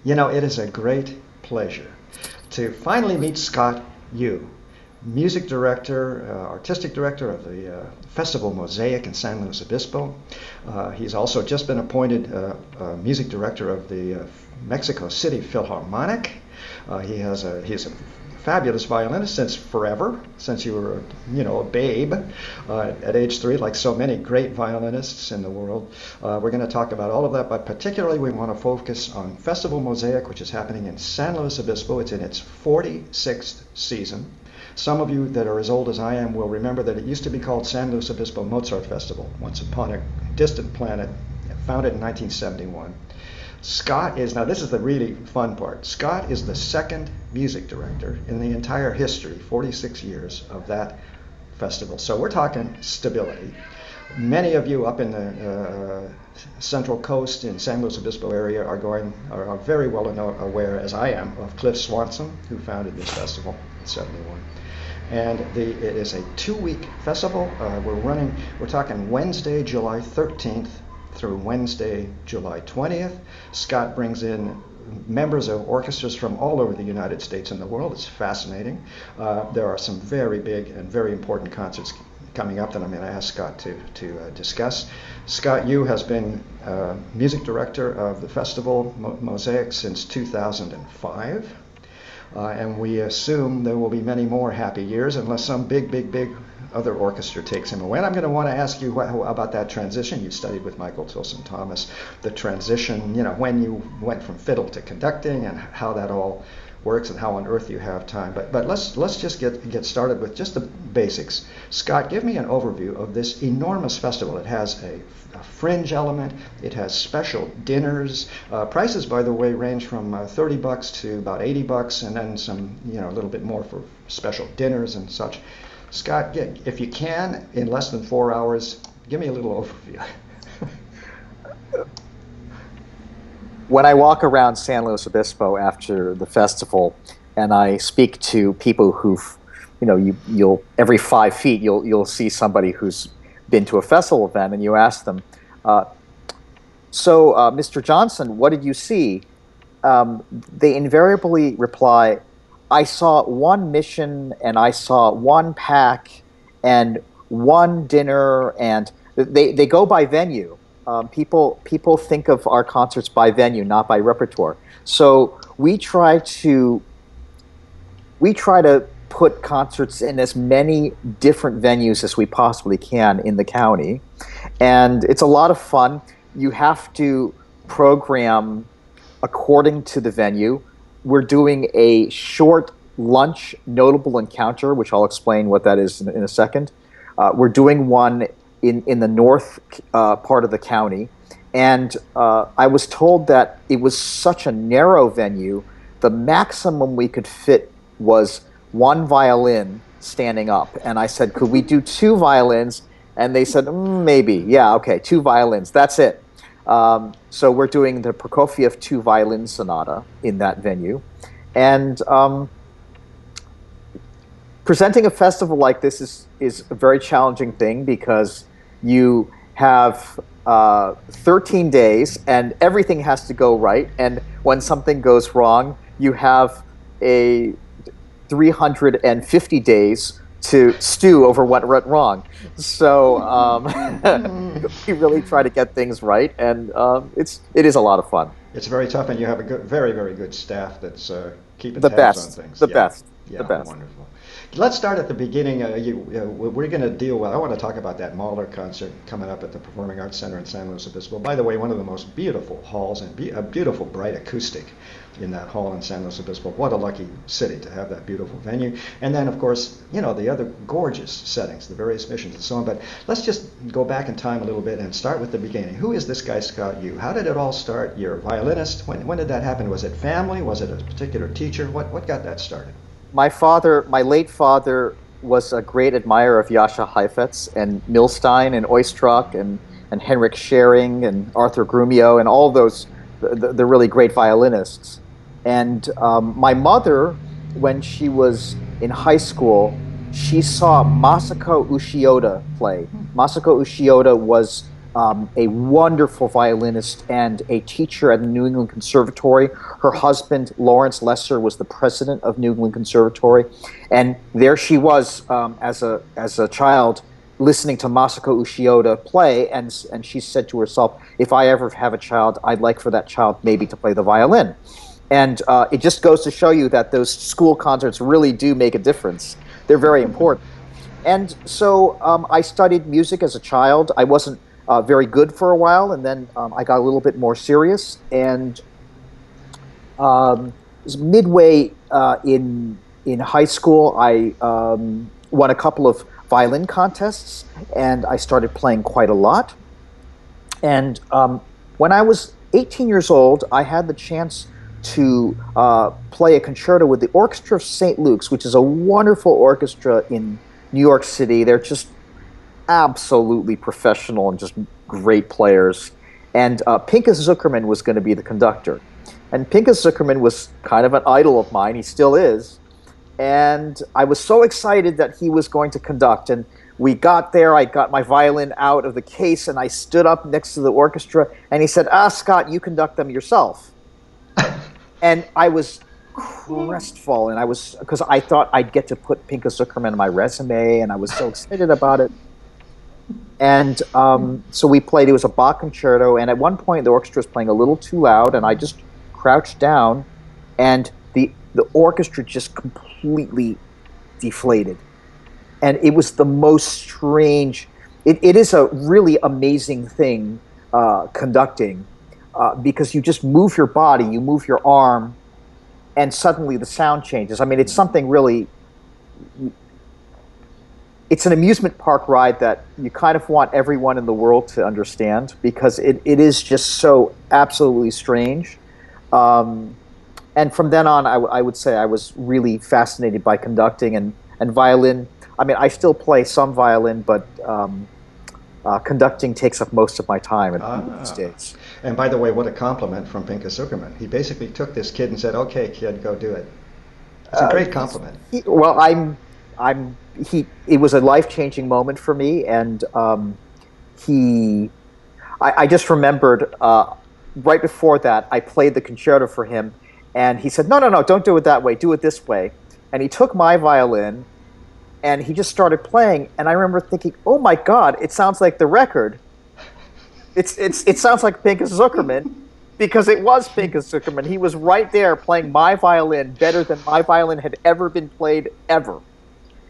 You know, it is a great pleasure to finally meet Scott Yoo, music director, artistic director of the Festival Mozaic in San Luis Obispo. He's also just been appointed music director of the Mexico City Philharmonic. He's a fabulous violinist since forever, since you were, a babe at age 3, like so many great violinists in the world. We're going to talk about all of that, but particularly we want to focus on Festival Mozaic, which is happening in San Luis Obispo. It's in its 46th season. Some of you that are as old as I am will remember that it used to be called San Luis Obispo Mozart Festival, once upon a distant planet, founded in 1971. Scott is, now this is the really fun part, Scott is the second music director in the entire history, 46 years, of that festival. So we're talking stability. Many of you up in the Central Coast in San Luis Obispo area are very well aware, as I am, of Cliff Swanson, who founded this festival in 71. And it is a 2-week festival. We're talking Wednesday, July 13th through Wednesday, July 20th. Scott brings in members of orchestras from all over the United States and the world. It's fascinating. There are some very big and very important concerts coming up that I'm going to ask Scott to discuss. Scott Yoo has been music director of the Festival Mosaic since 2005. And we assume there will be many more happy years unless some big other orchestra takes him away. And I'm going to want to ask you about that transition. You studied with Michael Tilson Thomas, the transition, when you went from fiddle to conducting and how that all works and how on earth you have time. But let's just get started with just the basics. Scott, give me an overview of this enormous festival. It has a fringe element. It has special dinners. Prices, by the way, range from $30 to about $80, and then some, a little bit more for special dinners and such. Scott, if you can, in less than 4 hours, give me a little overview. When I walk around San Luis Obispo after the festival, and I speak to people who've, you'll every 5 feet you'll see somebody who's been to a festival event, and you ask them, so Mr. Johnson, what did you see? They invariably reply, I saw one mission, and I saw one pack, and one dinner, and they go by venue. People think of our concerts by venue, not by repertoire. So we try to put concerts in as many different venues as we possibly can in the county, and it's a lot of fun. You have to program according to the venue. We're doing a short lunch notable encounter, which I'll explain what that is in a second. We're doing one in the north part of the county, and I was told that it was such a narrow venue, the maximum we could fit was one violin standing up. And I said, could we do 2 violins? And they said, maybe. Yeah, okay, 2 violins, that's it. So we're doing the Prokofiev 2 violin sonata in that venue. And presenting a festival like this is a very challenging thing, because you have 13 days and everything has to go right. And when something goes wrong, you have a 350 days to stew over what went wrong. So we really try to get things right, and it is a lot of fun. It's very tough, and you have a very good staff that's keeping the tabs best, on things. The best. Wonderful. Let's start at the beginning. We're going to deal with, I want to talk about that Mahler concert coming up at the Performing Arts Center in San Luis Obispo. By the way, one of the most beautiful halls, and a beautiful bright acoustic in that hall in San Luis Obispo. What a lucky city to have that beautiful venue. And then, of course, the other gorgeous settings, the various missions and so on. But let's just go back in time a little bit and start with the beginning. Who is this guy, Scott Yoo? How did it all start? You're a violinist. When did that happen? Was it family? Was it a particular teacher? What got that started? My late father, was a great admirer of Jascha Heifetz and Milstein and Oistrakh and Henrik Schering and Arthur Grumio and all those the really great violinists. And my mother, when she was in high school, she saw Masako Ushioda play. Masako Ushioda was a wonderful violinist and a teacher at the New England Conservatory. Her husband, Lawrence Lesser, was the president of New England Conservatory. And there she was as a child listening to Masako Ushioda play, and she said to herself, if I ever have a child, I'd like for that child maybe to play the violin. And it just goes to show you that those school concerts really do make a difference. They're very important. And so I studied music as a child. I wasn't very good for a while, and then I got a little bit more serious. And it was midway in high school, I won a couple of violin contests, and I started playing quite a lot. And when I was 18 years old, I had the chance to play a concerto with the Orchestra of St. Luke's, which is a wonderful orchestra in New York City. They're just absolutely professional and just great players. And Pinchas Zuckerman was going to be the conductor. And Pinchas Zuckerman was kind of an idol of mine. He still is. And I was so excited that he was going to conduct. And we got there, I got my violin out of the case, and I stood up next to the orchestra, and he said, Scott, you conduct them yourself. And I was crestfallen. Because I thought I'd get to put Pinchas Zuckerman on my resume, and I was so excited about it. And so we played, it was a Bach concerto, and at one point the orchestra was playing a little too loud, and I just crouched down, and the orchestra just completely deflated. And it was the most strange, it is a really amazing thing, conducting, because you just move your body, you move your arm, and suddenly the sound changes. I mean, it's something really, it's an amusement park ride that you kind of want everyone in the world to understand, because it is just so absolutely strange. And from then on, I would say I was really fascinated by conducting and violin. I mean, I still play some violin, but conducting takes up most of my time these days. And by the way, what a compliment from Pinchas Zuckerman. He basically took this kid and said, okay, kid, go do it. It's a great compliment. It was a life-changing moment for me, and I just remembered right before that, I played the concerto for him, and he said, no, don't do it that way, do it this way. And he took my violin, and he just started playing, and I remember thinking, oh my God, it sounds like the record. It sounds like Pinchas Zuckerman, because it was Pinchas Zuckerman. He was right there playing my violin better than my violin had ever been played ever,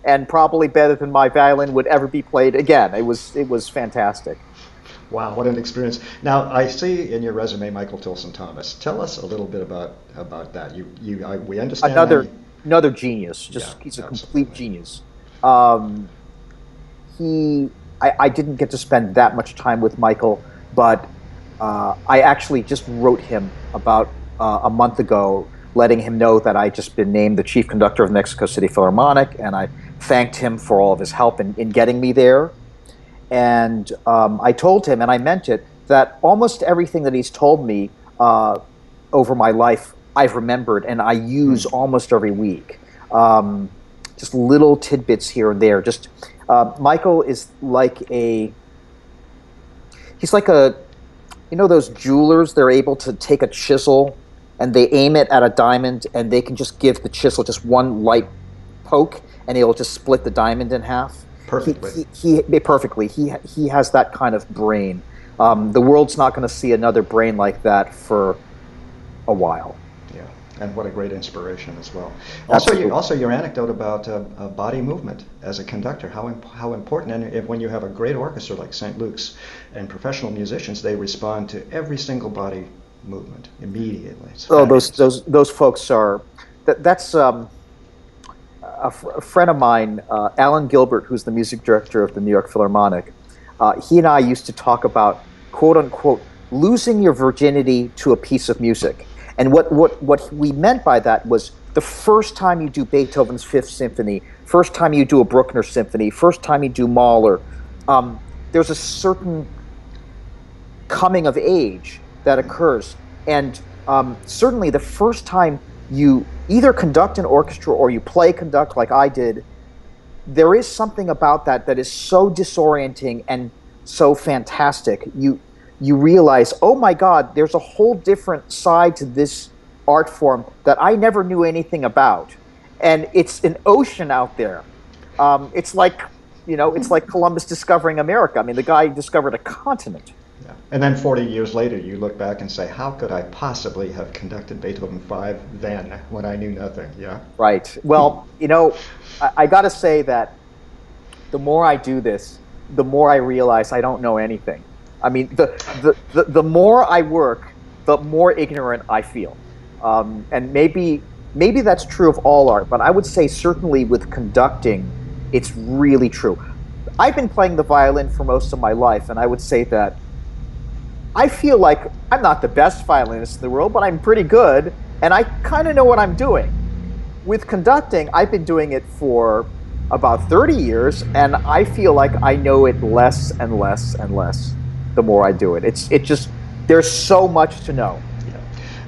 and probably better than my violin would ever be played again. It was fantastic. Wow, what an experience. Now, I see in your resume, Michael Tilson Thomas. Tell us a little bit about that. We understand another genius. He's a complete genius. I didn't get to spend that much time with Michael, but I actually just wrote him about a month ago, letting him know that I'd just been named the chief conductor of Mexico City Philharmonic, and I thanked him for all of his help in getting me there. And I told him, and I meant it, that almost everything that he's told me over my life, I've remembered, and I use almost every week. Just little tidbits here and there. Just Michael is he's like those jewelers, they're able to take a chisel and they aim it at a diamond, and they can just give the chisel just one light poke, and it'll just split the diamond in half. Perfectly. Perfectly. He has that kind of brain. The world's not going to see another brain like that for a while. Yeah, and what a great inspiration as well. Absolutely. Also your anecdote about body movement as a conductor, how important. And when you have a great orchestra like St. Luke's and professional musicians, they respond to every single body movement immediately. Those folks are. That's. A friend of mine, Alan Gilbert, who's the music director of the New York Philharmonic, he and I used to talk about, quote unquote, losing your virginity to a piece of music. And what we meant by that was the first time you do Beethoven's Fifth Symphony, first time you do a Bruckner Symphony, first time you do Mahler, there's a certain coming of age that occurs. And certainly the first time you either conduct an orchestra or you conduct like I did, there is something about that is so disorienting and so fantastic. You realize, oh my God, there's a whole different side to this art form that I never knew anything about, and it's an ocean out there. It's like, it's like Columbus discovering America. I mean, the guy discovered a continent. Yeah. And then 40 years later, you look back and say, how could I possibly have conducted Beethoven 5 then when I knew nothing? Yeah. Right. Well, I got to say that the more I do this, the more I realize I don't know anything. I mean, the more I work, the more ignorant I feel. And maybe that's true of all art, but I would say certainly with conducting, it's really true. I've been playing the violin for most of my life, and I would say that I feel like I'm not the best violinist in the world, but I'm pretty good, and I kind of know what I'm doing. With conducting, I've been doing it for about 30 years, and I feel like I know it less and less and less the more I do it. It just, there's so much to know. Yeah.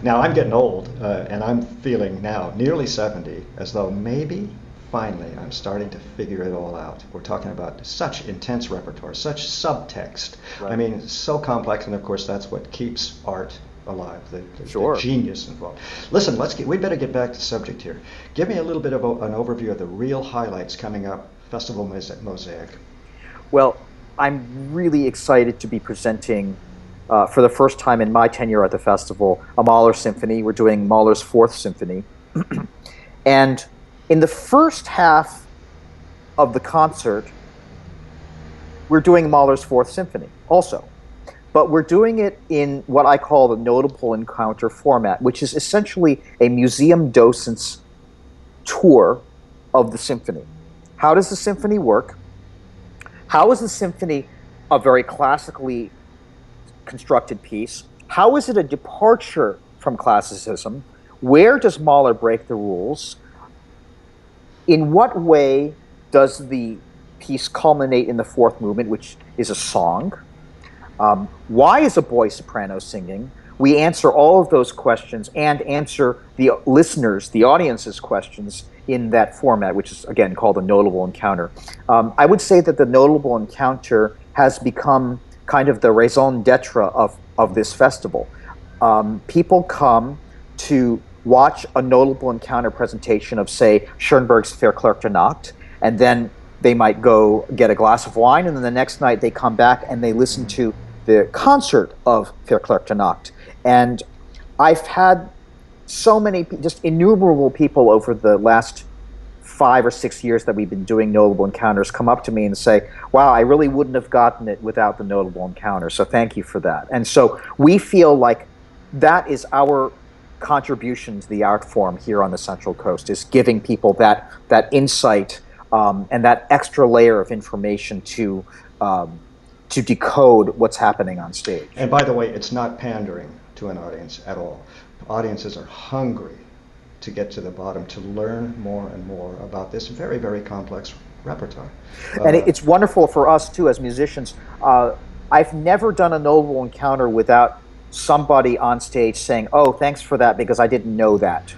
Now I'm getting old, and I'm feeling now, nearly 70, as though maybe finally I'm starting to figure it all out. We're talking about such intense repertoire, such subtext. Right. I mean, so complex, and of course that's what keeps art alive, the genius involved. Listen, we better get back to subject here. Give me a little bit of an overview of the real highlights coming up, Festival Mozaic. Well, I'm really excited to be presenting for the first time in my tenure at the festival a Mahler symphony. We're doing Mahler's Fourth Symphony. And in the first half of the concert, we're doing Mahler's Fourth Symphony also. But we're doing it in what I call the notable encounter format, which is essentially a museum docent's tour of the symphony. How does the symphony work? How is the symphony a very classically constructed piece? How is it a departure from classicism? Where does Mahler break the rules? In what way does the piece culminate in the fourth movement, which is a song? Why is a boy soprano singing? We answer all of those questions and answer the listeners, the audience's questions in that format, which is, again, called a notable encounter. I would say that the notable encounter has become kind of the raison d'etre of this festival. People come to watch a notable encounter presentation of, say, Schoenberg's Verklärte Nacht, and then they might go get a glass of wine, and then the next night they come back and they listen to the concert of Verklärte Nacht. And I've had so many, just innumerable people over the last 5 or 6 years that we've been doing notable encounters come up to me and say, wow, I really wouldn't have gotten it without the notable encounter, so thank you for that. And so we feel like that is our contribution to the art form here on the Central Coast, is giving people that insight and that extra layer of information to decode what's happening on stage. And by the way, it's not pandering to an audience at all. Audiences are hungry to get to the bottom, to learn more and more about this very, very complex repertoire. And it's wonderful for us, too, as musicians. I've never done a notable encounter without somebody on stage saying, oh, thanks for that, because I didn't know that.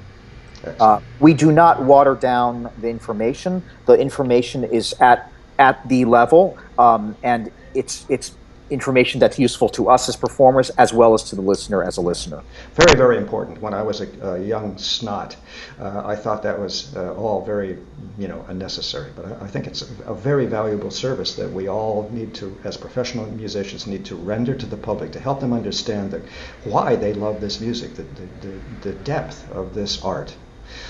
We do not water down the information. The information is at the level, and it's information that's useful to us as performers as well as to the listener as a listener. Very, very important. When I was a young snot, I thought that was all very, unnecessary. But I think it's a very valuable service that we all need to, as professional musicians, need to render to the public to help them understand why they love this music, the depth of this art.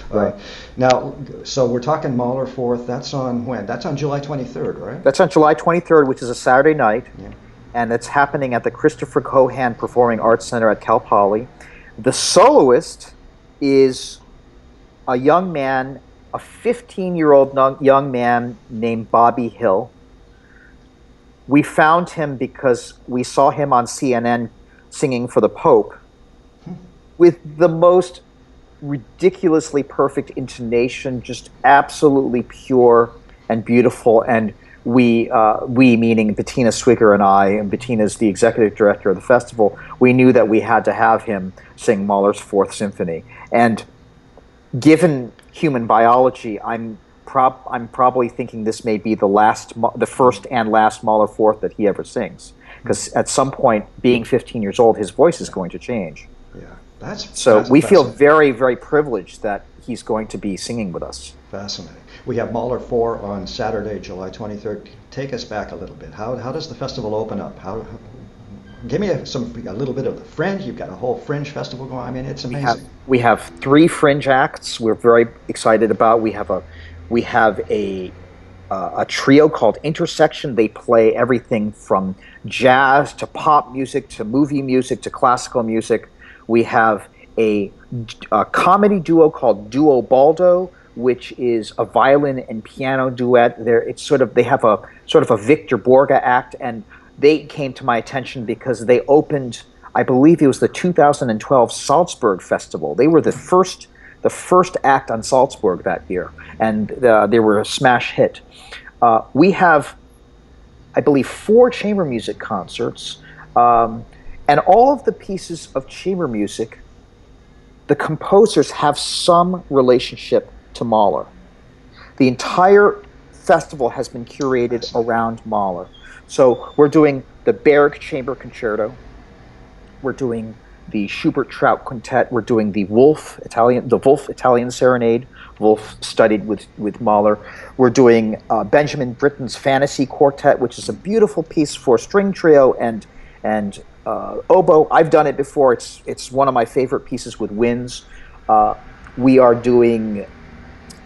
Right. Now, so we're talking Mahler Fourth. That's on when? That's on July 23rd, right? That's on July 23rd, which is a Saturday night. Yeah. And it's happening at the Christopher Cohan Performing Arts Center at Cal Poly. The soloist is a young man, a 15-year-old young man named Bobby Hill. We found him because we saw him on CNN singing for the Pope with the most ridiculously perfect intonation, just absolutely pure and beautiful. And we meaning Bettina Swigger and I, and Bettina's the executive director of the festival, we knew that we had to have him sing Mahler's Fourth Symphony. And given human biology, I'm I'm probably thinking this may be the first and last Mahler fourth that he ever sings, because at some point, being 15 years old, his voice is going to change. Yeah, that's So we feel fascinating. very, very privileged that he's going to be singing with us. Fascinating. We have Mahler 4 on Saturday, July 23rd. Take us back a little bit. How does the festival open up? Give me a little bit of the fringe. You've got a whole fringe festival going on. I mean, it's amazing. We have 3 fringe acts we're very excited about. We have a trio called Intersection. They play everything from jazz to pop music to movie music to classical music. We have a comedy duo called Duo Baldo, which is a violin and piano duet. They have a sort of a Victor Borge act, and they came to my attention because they opened, I believe it was the 2012 Salzburg Festival. They were the first act on Salzburg that year, and they were a smash hit. We have, I believe, 4 chamber music concerts, and all of the pieces of chamber music, the composers have some relationship to Mahler. The entire festival has been curated around Mahler. So we're doing the Berg Chamber Concerto. We're doing the Schubert Trout Quintet. We're doing the Wolf Italian Serenade. Wolf studied with Mahler. We're doing Benjamin Britten's Fantasy Quartet, which is a beautiful piece for string trio and oboe. I've done it before. It's one of my favorite pieces with winds. We are doing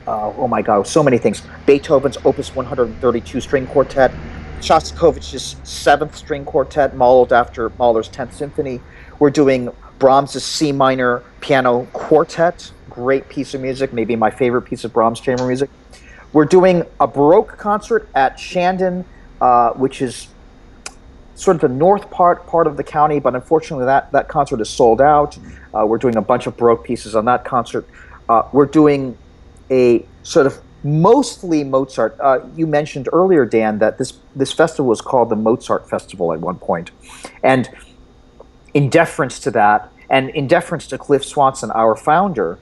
oh my God, so many things. Beethoven's Opus 132 string quartet, Shostakovich's 7th string quartet, modeled after Mahler's 10th symphony. We're doing Brahms's C minor piano quartet, great piece of music, maybe my favorite piece of Brahms chamber music. We're doing a Baroque concert at Shandon, which is sort of the north part of the county, but unfortunately that concert is sold out. We're doing a bunch of Baroque pieces on that concert. We're doing a sort of mostly Mozart. You mentioned earlier, Dan, that this festival was called the Mozart Festival at one point. And in deference to that, and in deference to Cliff Swanson, our founder,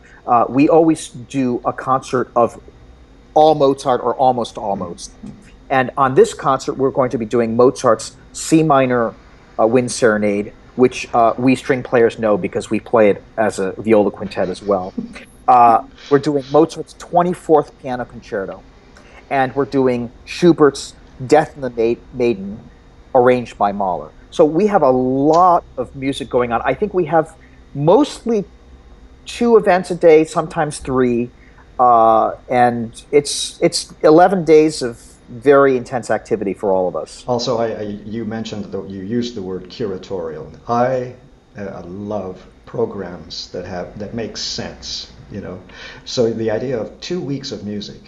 we always do a concert of all Mozart or almost all Mozart. And on this concert, we're going to be doing Mozart's C minor Wind Serenade, which we string players know because we play it as a viola quintet as well. We're doing Mozart's 24th Piano Concerto, and we're doing Schubert's Death in the Maiden, arranged by Mahler. So we have a lot of music going on. I think we have mostly 2 events a day, sometimes 3, and it's 11 days of very intense activity for all of us. Also, you mentioned that you used the word curatorial. I love programs that make sense. So the idea of 2 weeks of music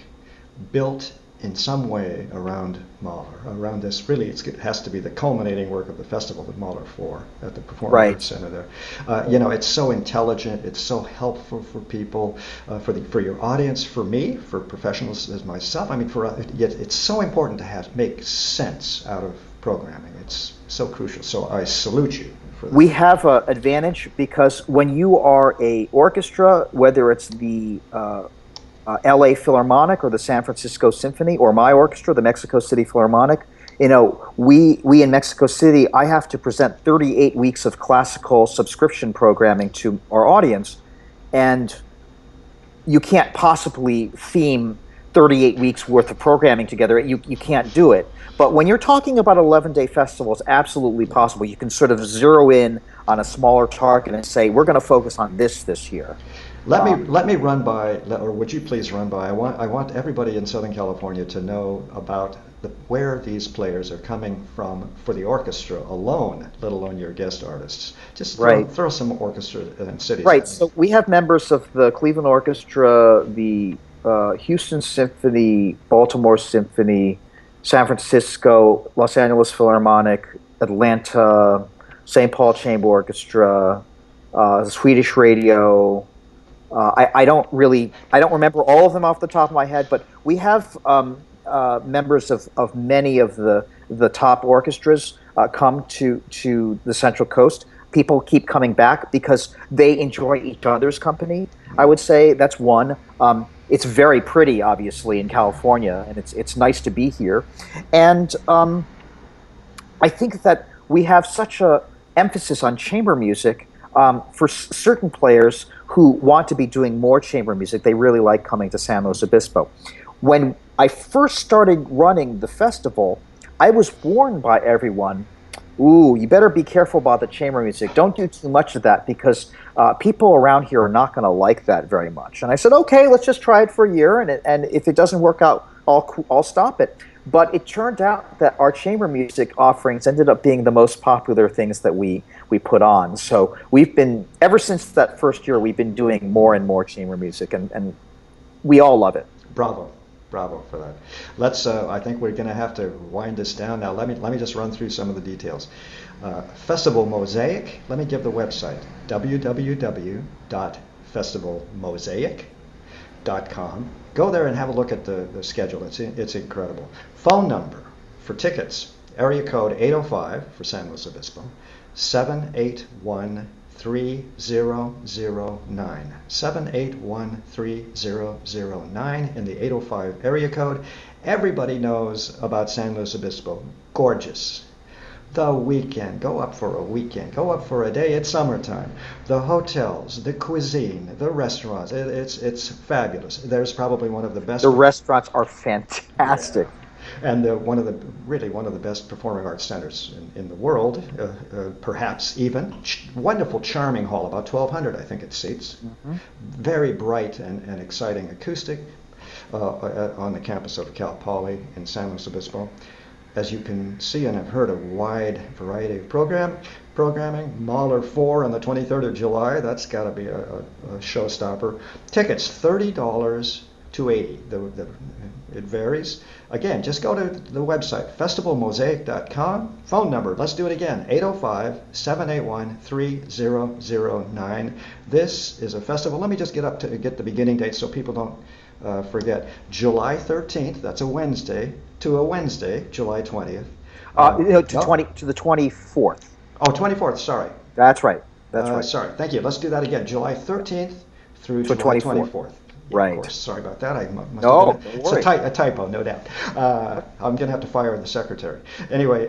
built in some way around Mahler, around this, really it has to be the culminating work of the festival with Mahler 4 at the Performing Arts Center there. It's so intelligent, it's so helpful for people, for your audience, for me, for professionals as myself. I mean, it's so important to make sense out of programming. It's so crucial. So I salute you. We have an advantage because when you are a orchestra, whether it's the LA Philharmonic or the San Francisco Symphony or my orchestra, the Mexico City Philharmonic, we in Mexico City, I have to present 38 weeks of classical subscription programming to our audience, and you can't possibly theme 38 weeks worth of programming together. You can't do it. But when you're talking about 11-day festival, it's absolutely possible. You can sort of zero in on a smaller target and say, we're going to focus on this year. Let me run by, or would you please run by? I want everybody in Southern California to know about where these players are coming from for the orchestra alone, let alone your guest artists. Just throw some orchestra and cities. Right. So we have members of the Cleveland Orchestra, the Houston Symphony, Baltimore Symphony, San Francisco, Los Angeles Philharmonic, Atlanta, St. Paul Chamber Orchestra, Swedish Radio. I don't remember all of them off the top of my head, but we have members of many of the top orchestras come to the Central Coast. People keep coming back because they enjoy each other's company. I would say that's one. it's very pretty, obviously, in California, and it's nice to be here. And I think that we have such a emphasis on chamber music for certain players who want to be doing more chamber music. They really like coming to San Luis Obispo. When I first started running the festival, I was warned by everyone, ooh, you better be careful about the chamber music. Don't do too much of that because people around here are not going to like that very much. And I said, okay, let's just try it for a year, and if it doesn't work out, I'll stop it. But it turned out that our chamber music offerings ended up being the most popular things that we put on. So we've been, ever since that first year, we've been doing more and more chamber music, and we all love it. Bravo. Bravo for that. Let's. I think we're going to have to wind this down now. Let me just run through some of the details. Festival Mozaic. Let me give the website: www.festivalmosaic.com. Go there and have a look at the schedule. It's incredible. Phone number for tickets: area code 805 for San Luis Obispo, 781 3009 7813009 in the 805 area code. Everybody knows about San Luis Obispo. Gorgeous. The weekend, go up for a weekend, go up for a day. It's summertime. The hotels, the cuisine, the restaurants, it's fabulous. There's probably one of the best. The restaurants are fantastic. Yeah. And one of the best performing arts centers in the world, perhaps even. Wonderful, charming hall, about 1,200, I think it seats. Mm-hmm. Very bright and exciting acoustic on the campus of Cal Poly in San Luis Obispo. As you can see and have heard, a wide variety of programming. Mahler 4 on the 23rd of July. That's got to be a showstopper. Tickets, $30 to $80. It varies. Again, just go to the website, festivalmosaic.com. Phone number, let's do it again, 805-781-3009. This is a festival. Let me just get the beginning date so people don't forget. July 13th, that's a Wednesday, to a Wednesday, July 20th. To the 24th. Oh, 24th, sorry. That's right. Right. Sorry, thank you. Let's do that again. July 13th through July 24th. Yeah, right. Of course. Sorry about that. It's a typo, no doubt. I'm going to have to fire the secretary. Anyway,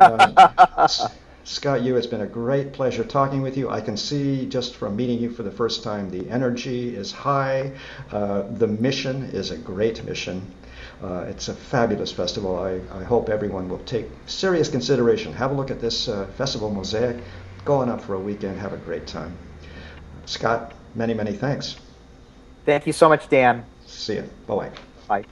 Scott Yoo, it's been a great pleasure talking with you. I can see just from meeting you for the first time, the energy is high. The mission is a great mission. It's a fabulous festival. I hope everyone will take serious consideration. Have a look at this Festival Mosaic. Go on up for a weekend. Have a great time. Scott, many, many thanks. Thank you so much, Dan. See you. Bye-bye. Bye.